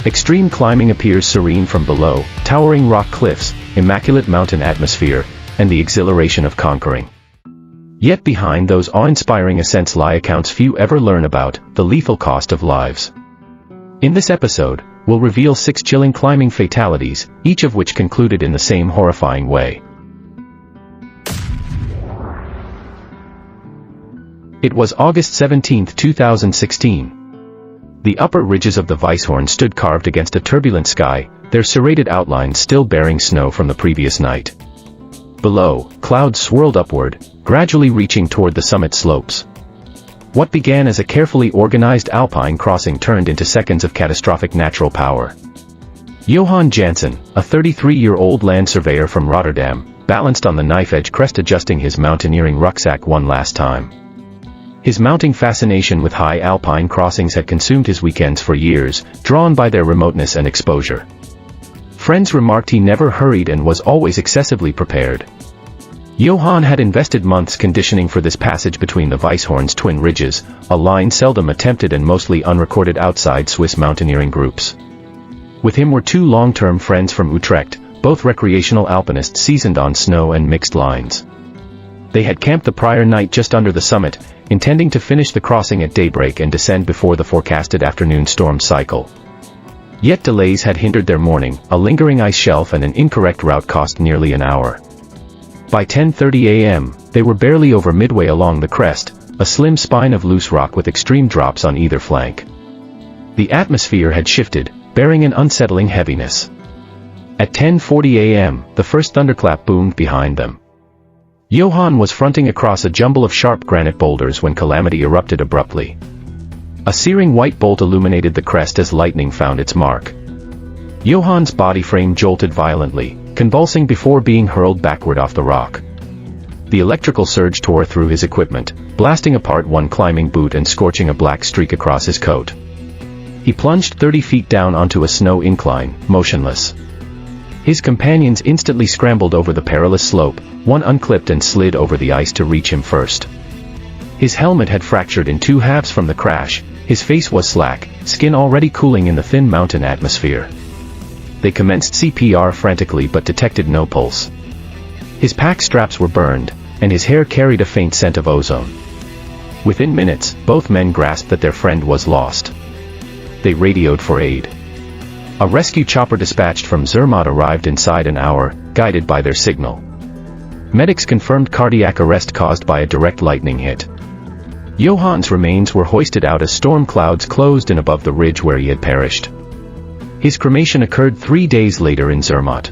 Extreme climbing appears serene from below, towering rock cliffs, immaculate mountain atmosphere, and the exhilaration of conquering. Yet behind those awe-inspiring ascents lie accounts few ever learn about, the lethal cost of lives. In this episode, we'll reveal 6 chilling climbing fatalities, each of which concluded in the same horrifying way. It was August 17, 2016. The upper ridges of the Weisshorn stood carved against a turbulent sky, their serrated outlines still bearing snow from the previous night. Below, clouds swirled upward, gradually reaching toward the summit slopes. What began as a carefully organized alpine crossing turned into seconds of catastrophic natural power. Johan Janssen, a 33-year-old land surveyor from Rotterdam, balanced on the knife-edge crest adjusting his mountaineering rucksack one last time. His mounting fascination with high alpine crossings had consumed his weekends for years, drawn by their remoteness and exposure. Friends remarked he never hurried and was always excessively prepared. Johan had invested months conditioning for this passage between the Weisshorn's twin ridges, a line seldom attempted and mostly unrecorded outside Swiss mountaineering groups. With him were 2 long-term friends from Utrecht, both recreational alpinists seasoned on snow and mixed lines. They had camped the prior night just under the summit, intending to finish the crossing at daybreak and descend before the forecasted afternoon storm cycle. Yet delays had hindered their morning, a lingering ice shelf and an incorrect route cost nearly an hour. By 10:30 a.m., they were barely over midway along the crest, a slim spine of loose rock with extreme drops on either flank. The atmosphere had shifted, bearing an unsettling heaviness. At 10:40 a.m., the first thunderclap boomed behind them. Johan was fronting across a jumble of sharp granite boulders when calamity erupted abruptly. A searing white bolt illuminated the crest as lightning found its mark. Johan's body frame jolted violently, convulsing before being hurled backward off the rock. The electrical surge tore through his equipment, blasting apart one climbing boot and scorching a black streak across his coat. He plunged 30 feet down onto a snow incline, motionless. His companions instantly scrambled over the perilous slope, one unclipped and slid over the ice to reach him first. His helmet had fractured in 2 halves from the crash, his face was slack, skin already cooling in the thin mountain atmosphere. They commenced CPR frantically but detected no pulse. His pack straps were burned, and his hair carried a faint scent of ozone. Within minutes, both men grasped that their friend was lost. They radioed for aid. A rescue chopper dispatched from Zermatt arrived inside an hour, guided by their signal. Medics confirmed cardiac arrest caused by a direct lightning hit. Johan's remains were hoisted out as storm clouds closed in above the ridge where he had perished. His cremation occurred 3 days later in Zermatt.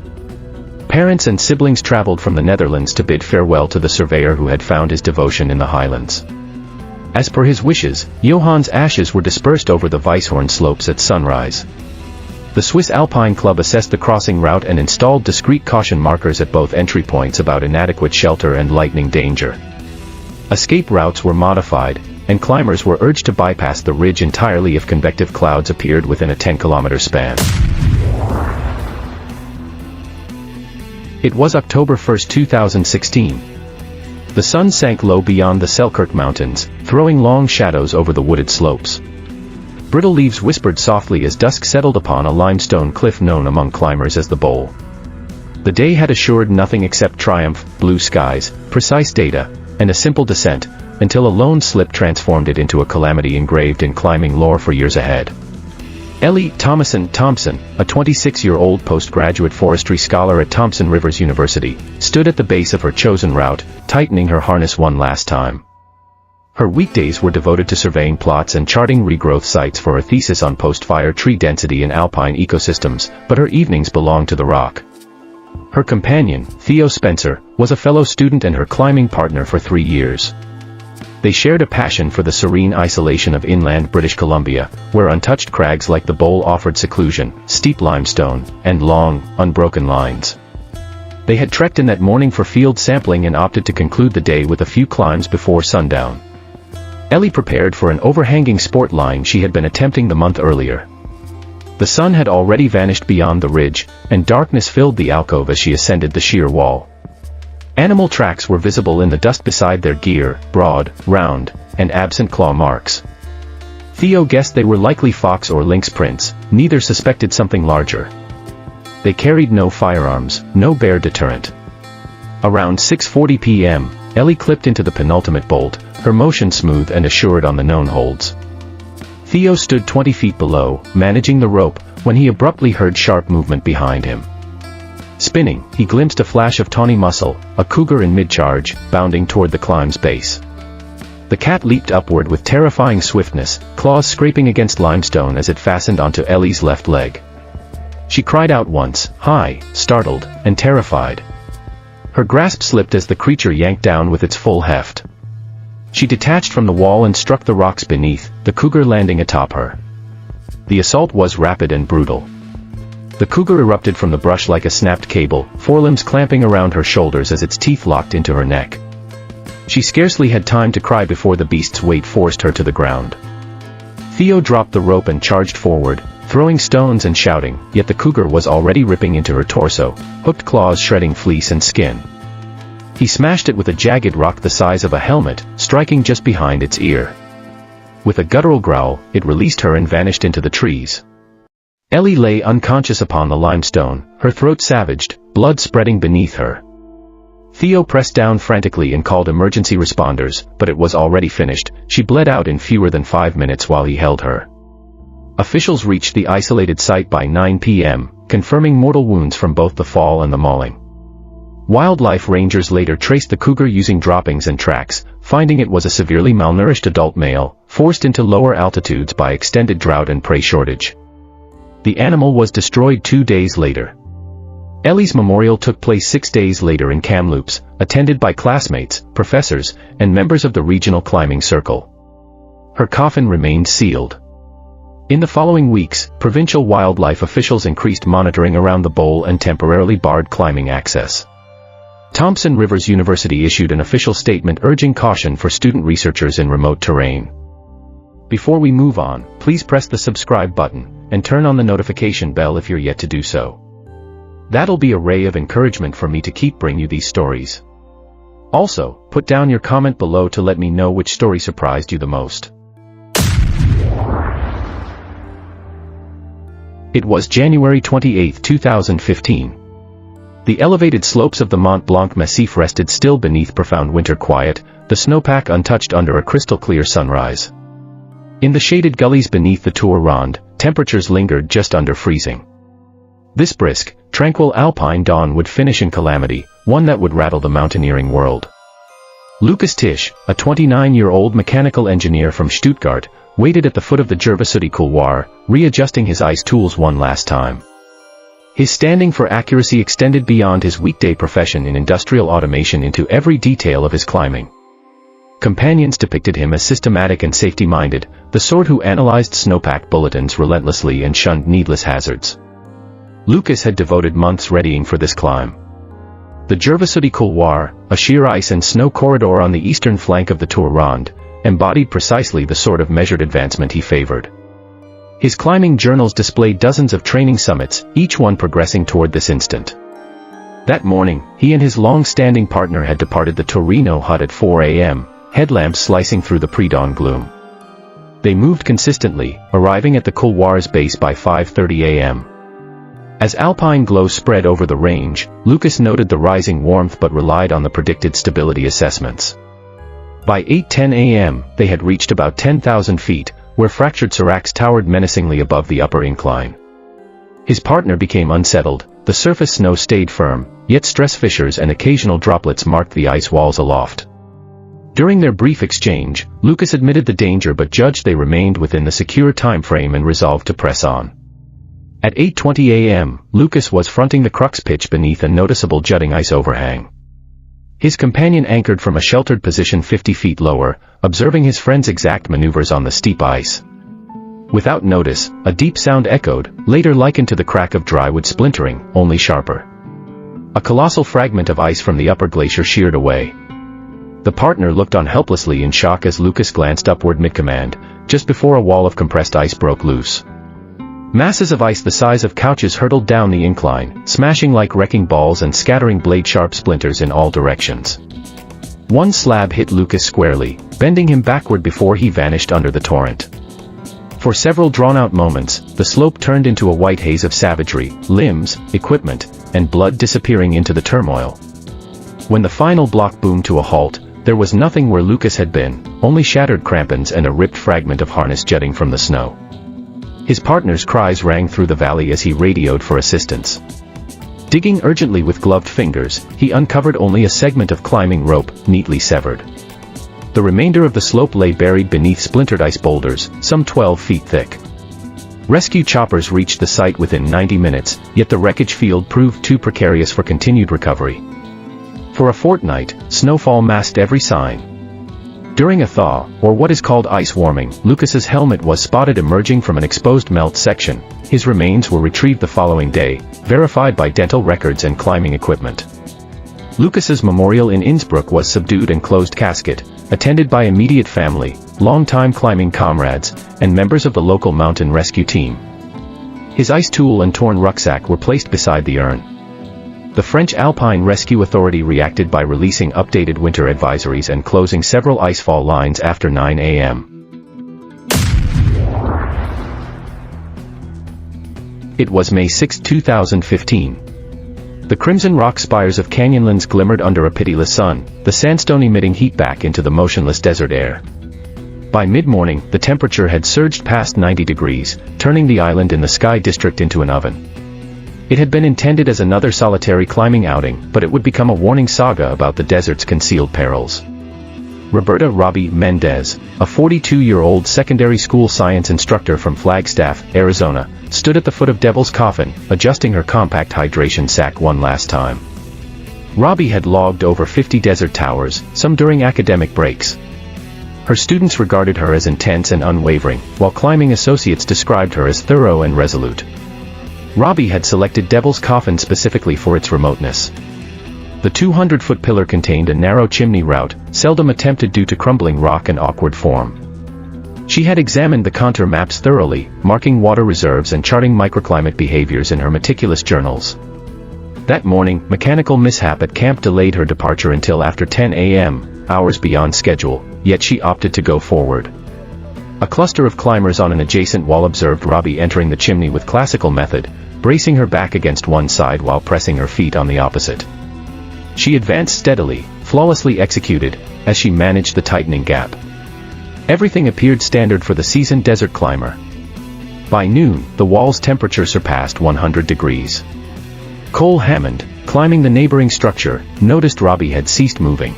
Parents and siblings traveled from the Netherlands to bid farewell to the surveyor who had found his devotion in the highlands. As per his wishes, Johan's ashes were dispersed over the Weisshorn slopes at sunrise. The Swiss Alpine Club assessed the crossing route and installed discreet caution markers at both entry points about inadequate shelter and lightning danger. Escape routes were modified, and climbers were urged to bypass the ridge entirely if convective clouds appeared within a 10-kilometer span. It was October 1, 2016. The sun sank low beyond the Selkirk Mountains, throwing long shadows over the wooded slopes. Brittle leaves whispered softly as dusk settled upon a limestone cliff known among climbers as the Bowl. The day had assured nothing except triumph, blue skies, precise data, and a simple descent, until a lone slip transformed it into a calamity engraved in climbing lore for years ahead. Ellie Thomason Thompson, a 26-year-old postgraduate forestry scholar at Thompson Rivers University, stood at the base of her chosen route, tightening her harness one last time. Her weekdays were devoted to surveying plots and charting regrowth sites for her thesis on post-fire tree density in alpine ecosystems, but her evenings belonged to the rock. Her companion, Theo Spencer, was a fellow student and her climbing partner for 3 years. They shared a passion for the serene isolation of inland British Columbia, where untouched crags like the Bowl offered seclusion, steep limestone, and long, unbroken lines. They had trekked in that morning for field sampling and opted to conclude the day with a few climbs before sundown. Ellie prepared for an overhanging sport line she had been attempting the month earlier. The sun had already vanished beyond the ridge, and darkness filled the alcove as she ascended the sheer wall. Animal tracks were visible in the dust beside their gear, broad, round, and absent claw marks. Theo guessed they were likely fox or lynx prints, neither suspected something larger. They carried no firearms, no bear deterrent. Around 6:40 p.m., Ellie clipped into the penultimate bolt, her motion smooth and assured on the known holds. Theo stood 20 feet below, managing the rope, when he abruptly heard sharp movement behind him. Spinning, he glimpsed a flash of tawny muscle, a cougar in mid-charge, bounding toward the climb's base. The cat leaped upward with terrifying swiftness, claws scraping against limestone as it fastened onto Ellie's left leg. She cried out once, high, startled, and terrified. Her grasp slipped as the creature yanked down with its full heft. She detached from the wall and struck the rocks beneath, the cougar landing atop her. The assault was rapid and brutal. The cougar erupted from the brush like a snapped cable, forelimbs clamping around her shoulders as its teeth locked into her neck. She scarcely had time to cry before the beast's weight forced her to the ground. Theo dropped the rope and charged forward, throwing stones and shouting, yet the cougar was already ripping into her torso, hooked claws shredding fleece and skin. He smashed it with a jagged rock the size of a helmet, striking just behind its ear. With a guttural growl, it released her and vanished into the trees. Ellie lay unconscious upon the limestone, her throat savaged, blood spreading beneath her. Theo pressed down frantically and called emergency responders, but it was already finished. She bled out in fewer than 5 minutes while he held her. Officials reached the isolated site by 9 p.m., confirming mortal wounds from both the fall and the mauling. Wildlife rangers later traced the cougar using droppings and tracks, finding it was a severely malnourished adult male, forced into lower altitudes by extended drought and prey shortage. The animal was destroyed 2 days later. Ellie's memorial took place 6 days later in Kamloops, attended by classmates, professors, and members of the regional climbing circle. Her coffin remained sealed. In the following weeks, provincial wildlife officials increased monitoring around the bowl and temporarily barred climbing access. Thompson Rivers University issued an official statement urging caution for student researchers in remote terrain. Before we move on, please press the subscribe button, and turn on the notification bell if you're yet to do so. That'll be a ray of encouragement for me to keep bringing you these stories. Also, put down your comment below to let me know which story surprised you the most. It was January 28, 2015. The elevated slopes of the Mont Blanc Massif rested still beneath profound winter quiet, the snowpack untouched under a crystal-clear sunrise. In the shaded gullies beneath the Tour Ronde, temperatures lingered just under freezing. This brisk, tranquil alpine dawn would finish in calamity, one that would rattle the mountaineering world. Lucas Tisch, a 29-year-old mechanical engineer from Stuttgart, waited at the foot of the Gervasutti couloir, readjusting his ice tools one last time. His standing for accuracy extended beyond his weekday profession in industrial automation into every detail of his climbing. Companions depicted him as systematic and safety-minded, the sort who analyzed snowpack bulletins relentlessly and shunned needless hazards. Lucas had devoted months readying for this climb. The Gervasutti couloir, a sheer ice and snow corridor on the eastern flank of the Tour Ronde, embodied precisely the sort of measured advancement he favored. His climbing journals displayed dozens of training summits, each one progressing toward this instant. That morning, he and his long-standing partner had departed the Torino hut at 4 a.m., headlamps slicing through the pre-dawn gloom. They moved consistently, arriving at the couloir's base by 5:30 a.m. As alpine glow spread over the range, Lucas noted the rising warmth but relied on the predicted stability assessments. By 8:10 a.m., they had reached about 10,000 feet, where fractured seracs towered menacingly above the upper incline. His partner became unsettled. The surface snow stayed firm, yet stress fissures and occasional droplets marked the ice walls aloft. During their brief exchange, Lucas admitted the danger but judged they remained within the secure time frame and resolved to press on. At 8:20 a.m., Lucas was fronting the crux pitch beneath a noticeable jutting ice overhang. His companion anchored from a sheltered position 50 feet lower, observing his friend's exact maneuvers on the steep ice. Without notice, a deep sound echoed, later likened to the crack of drywood splintering, only sharper. A colossal fragment of ice from the upper glacier sheared away. The partner looked on helplessly in shock as Lucas glanced upward mid-command, just before a wall of compressed ice broke loose. Masses of ice the size of couches hurtled down the incline, smashing like wrecking balls and scattering blade-sharp splinters in all directions. One slab hit Lucas squarely, bending him backward before he vanished under the torrent. For several drawn-out moments, the slope turned into a white haze of savagery, limbs, equipment, and blood disappearing into the turmoil. When the final block boomed to a halt, there was nothing where Lucas had been, only shattered crampons and a ripped fragment of harness jutting from the snow. His partner's cries rang through the valley as he radioed for assistance. Digging urgently with gloved fingers, he uncovered only a segment of climbing rope, neatly severed. The remainder of the slope lay buried beneath splintered ice boulders, some 12 feet thick. Rescue choppers reached the site within 90 minutes, yet the wreckage field proved too precarious for continued recovery. For a fortnight, snowfall masked every sign. During a thaw, or what is called ice warming, Lucas's helmet was spotted emerging from an exposed melt section. His remains were retrieved the following day, verified by dental records and climbing equipment. Lucas's memorial in Innsbruck was subdued and closed casket, attended by immediate family, longtime climbing comrades, and members of the local mountain rescue team. His ice tool and torn rucksack were placed beside the urn. The French Alpine Rescue Authority reacted by releasing updated winter advisories and closing several icefall lines after 9 a.m. It was May 6, 2015. The crimson rock spires of canyonlands glimmered under a pitiless sun, the sandstone emitting heat back into the motionless desert air. By mid-morning, the temperature had surged past 90 degrees, turning the island in the Sky District into an oven. It had been intended as another solitary climbing outing, but it would become a warning saga about the desert's concealed perils. Roberta Robbie Mendez, a 42-year-old secondary school science instructor from Flagstaff, Arizona, stood at the foot of Devil's Coffin, adjusting her compact hydration sack one last time. Robbie had logged over 50 desert towers, some during academic breaks. Her students regarded her as intense and unwavering, while climbing associates described her as thorough and resolute. Robbie had selected Devil's Coffin specifically for its remoteness. The 200-foot pillar contained a narrow chimney route, seldom attempted due to crumbling rock and awkward form. She had examined the contour maps thoroughly, marking water reserves and charting microclimate behaviors in her meticulous journals. That morning, mechanical mishap at camp delayed her departure until after 10 a.m., hours beyond schedule, yet she opted to go forward. A cluster of climbers on an adjacent wall observed Robbie entering the chimney with classical method, bracing her back against one side while pressing her feet on the opposite. She advanced steadily, flawlessly executed, as she managed the tightening gap. Everything appeared standard for the seasoned desert climber. By noon, the wall's temperature surpassed 100 degrees. Cole Hammond, climbing the neighboring structure, noticed Robbie had ceased moving.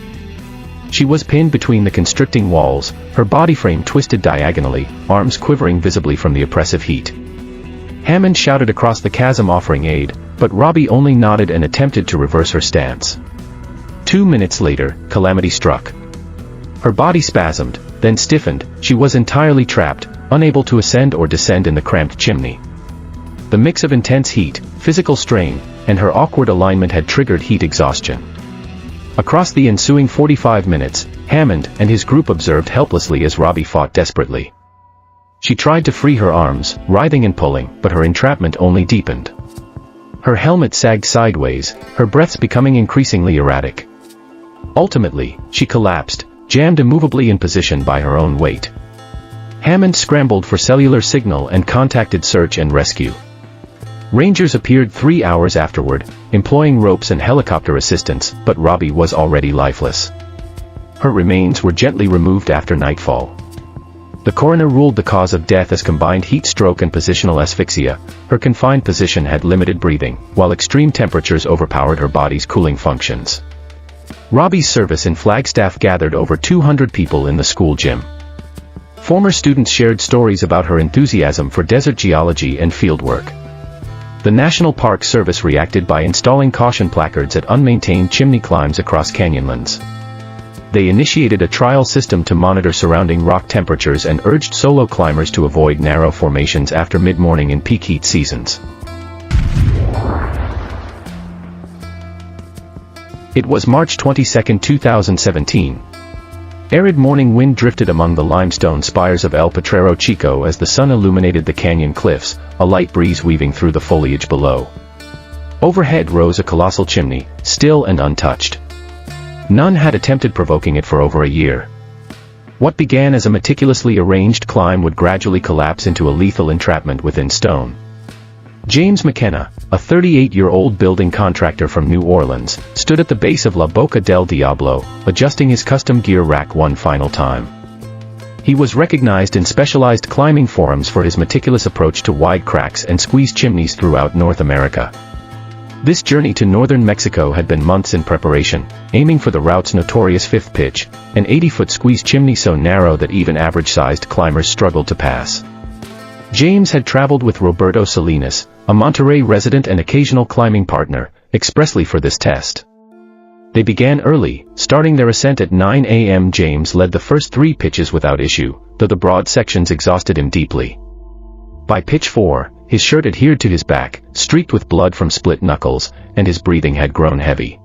She was pinned between the constricting walls, her body frame twisted diagonally, arms quivering visibly from the oppressive heat. Hammond shouted across the chasm offering aid, but Robbie only nodded and attempted to reverse her stance. 2 minutes later, calamity struck. Her body spasmed, then stiffened. She was entirely trapped, unable to ascend or descend in the cramped chimney. The mix of intense heat, physical strain, and her awkward alignment had triggered heat exhaustion. Across the ensuing 45 minutes, Hammond and his group observed helplessly as Robbie fought desperately. She tried to free her arms, writhing and pulling, but her entrapment only deepened. Her helmet sagged sideways, her breaths becoming increasingly erratic. Ultimately, she collapsed, jammed immovably in position by her own weight. Hammond scrambled for cellular signal and contacted search and rescue. Rangers appeared 3 hours afterward, employing ropes and helicopter assistance, but Robbie was already lifeless. Her remains were gently removed after nightfall. The coroner ruled the cause of death as combined heat stroke and positional asphyxia. Her confined position had limited breathing, while extreme temperatures overpowered her body's cooling functions. Robbie's service in Flagstaff gathered over 200 people in the school gym. Former students shared stories about her enthusiasm for desert geology and fieldwork. The National Park Service reacted by installing caution placards at unmaintained chimney climbs across canyonlands. They initiated a trial system to monitor surrounding rock temperatures and urged solo climbers to avoid narrow formations after mid-morning in peak heat seasons. It was March 22, 2017. Arid morning wind drifted among the limestone spires of El Potrero Chico as the sun illuminated the canyon cliffs, a light breeze weaving through the foliage below. Overhead rose a colossal chimney, still and untouched. None had attempted provoking it for over a year. What began as a meticulously arranged climb would gradually collapse into a lethal entrapment within stone. James McKenna, a 38-year-old building contractor from New Orleans, stood at the base of La Boca del Diablo, adjusting his custom gear rack one final time. He was recognized in specialized climbing forums for his meticulous approach to wide cracks and squeeze chimneys throughout North America. This journey to northern Mexico had been months in preparation, aiming for the route's notorious fifth pitch, an 80-foot squeeze chimney so narrow that even average-sized climbers struggled to pass. James had traveled with Roberto Salinas, a Monterrey resident and occasional climbing partner, expressly for this test. They began early, starting their ascent at 9 a.m. James led the first 3 pitches without issue, though the broad sections exhausted him deeply. By pitch 4, his shirt adhered to his back, streaked with blood from split knuckles, and his breathing had grown heavy.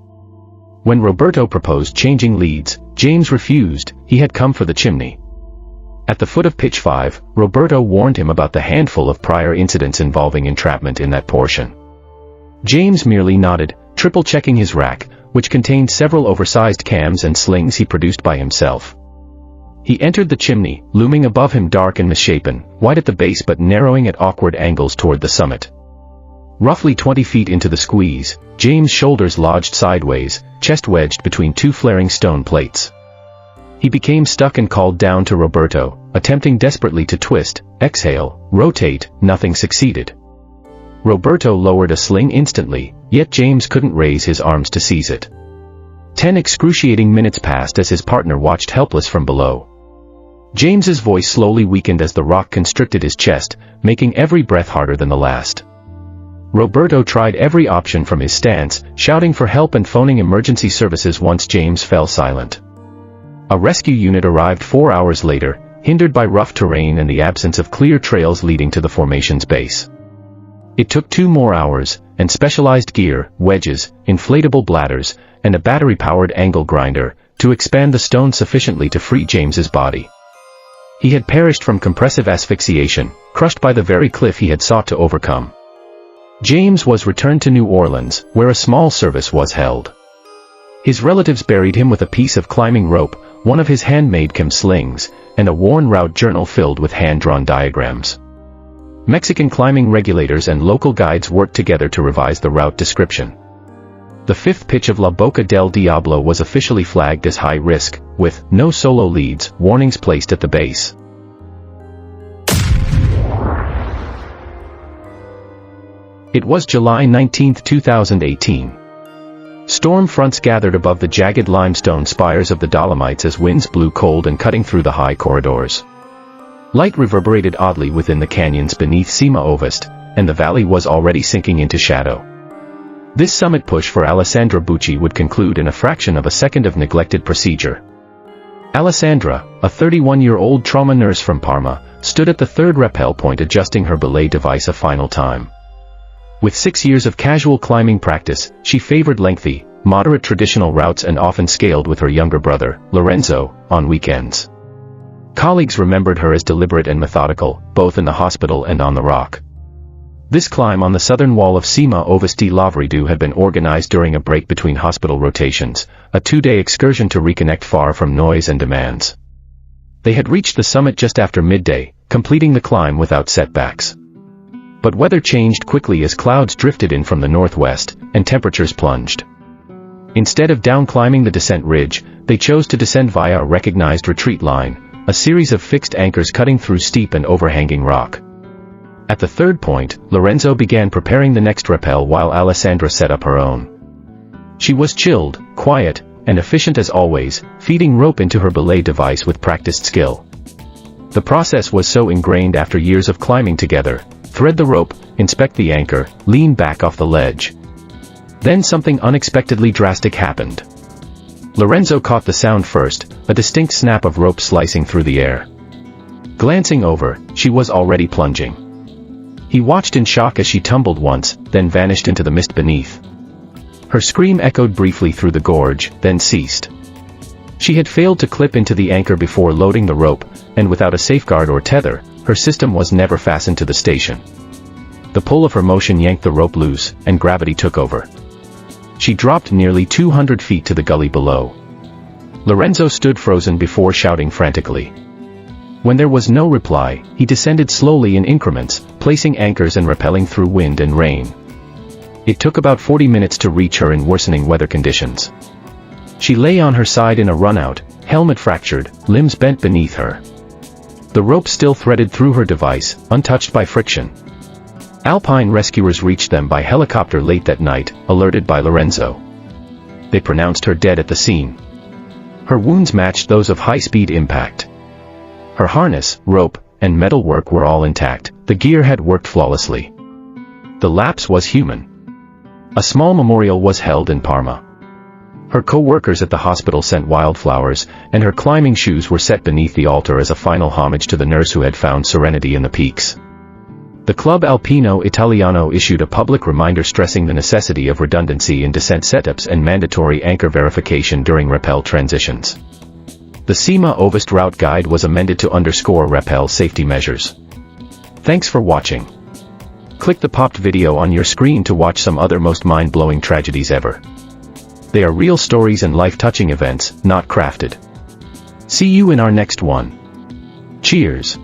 When Roberto proposed changing leads, James refused. He had come for the chimney. At the foot of pitch 5, Roberto warned him about the handful of prior incidents involving entrapment in that portion. James merely nodded, triple-checking his rack, which contained several oversized cams and slings he produced by himself. He entered the chimney, looming above him dark and misshapen, wide at the base but narrowing at awkward angles toward the summit. Roughly 20 feet into the squeeze, James' shoulders lodged sideways, chest wedged between 2 flaring stone plates. He became stuck and called down to Roberto, attempting desperately to twist, exhale, rotate. Nothing succeeded. Roberto lowered a sling instantly, yet James couldn't raise his arms to seize it. 10 excruciating minutes passed as his partner watched helpless from below. James's voice slowly weakened as the rock constricted his chest, making every breath harder than the last. Roberto tried every option from his stance, shouting for help and phoning emergency services once James fell silent. A rescue unit arrived 4 hours later, hindered by rough terrain and the absence of clear trails leading to the formation's base. It took 2 more hours, and specialized gear, wedges, inflatable bladders, and a battery-powered angle grinder, to expand the stone sufficiently to free James's body. He had perished from compressive asphyxiation, crushed by the very cliff he had sought to overcome. James was returned to New Orleans, where a small service was held. His relatives buried him with a piece of climbing rope, one of his handmade cam slings, and a worn route journal filled with hand-drawn diagrams. Mexican climbing regulators and local guides worked together to revise the route description. The 5th pitch of La Boca del Diablo was officially flagged as high risk, with no solo leads, warnings placed at the base. It was July 19, 2018. Storm fronts gathered above the jagged limestone spires of the Dolomites as winds blew cold and cutting through the high corridors. Light reverberated oddly within the canyons beneath Cima Ovest, and the valley was already sinking into shadow. This summit push for Alessandra Bucci would conclude in a fraction of a second of neglected procedure. Alessandra, a 31-year-old trauma nurse from Parma, stood at the 3rd rappel point adjusting her belay device a final time. With 6 years of casual climbing practice, she favored lengthy, moderate traditional routes and often scaled with her younger brother, Lorenzo, on weekends. Colleagues remembered her as deliberate and methodical, both in the hospital and on the rock. This climb on the southern wall of Cima Ovest Lavridu had been organized during a break between hospital rotations, a 2-day excursion to reconnect far from noise and demands. They had reached the summit just after midday, completing the climb without setbacks. But weather changed quickly as clouds drifted in from the northwest, and temperatures plunged. Instead of down-climbing the descent ridge, they chose to descend via a recognized retreat line, a series of fixed anchors cutting through steep and overhanging rock. At the 3rd point, Lorenzo began preparing the next rappel while Alessandra set up her own. She was chilled, quiet, and efficient as always, feeding rope into her belay device with practiced skill. The process was so ingrained after years of climbing together: thread the rope, inspect the anchor, lean back off the ledge. Then something unexpectedly drastic happened. Lorenzo caught the sound first, a distinct snap of rope slicing through the air. Glancing over, she was already plunging. He watched in shock as she tumbled once, then vanished into the mist beneath. Her scream echoed briefly through the gorge, then ceased. She had failed to clip into the anchor before loading the rope, and without a safeguard or tether, her system was never fastened to the station. The pull of her motion yanked the rope loose, and gravity took over. She dropped nearly 200 feet to the gully below. Lorenzo stood frozen before shouting frantically. When there was no reply, he descended slowly in increments, placing anchors and rappelling through wind and rain. It took about 40 minutes to reach her in worsening weather conditions. She lay on her side in a runout, helmet fractured, limbs bent beneath her. The rope still threaded through her device, untouched by friction. Alpine rescuers reached them by helicopter late that night, alerted by Lorenzo. They pronounced her dead at the scene. Her wounds matched those of high-speed impact. Her harness, rope, and metalwork were all intact. The gear had worked flawlessly. The lapse was human. A small memorial was held in Parma. Her co-workers at the hospital sent wildflowers, and her climbing shoes were set beneath the altar as a final homage to the nurse who had found serenity in the peaks. The Club Alpino Italiano issued a public reminder stressing the necessity of redundancy in descent setups and mandatory anchor verification during rappel transitions. The CIMA Ovest route guide was amended to underscore rappel safety measures. Thanks for watching. Click the popped video on your screen to watch some other most mind-blowing tragedies ever. They are real stories and life-touching events, not crafted. See you in our next one. Cheers.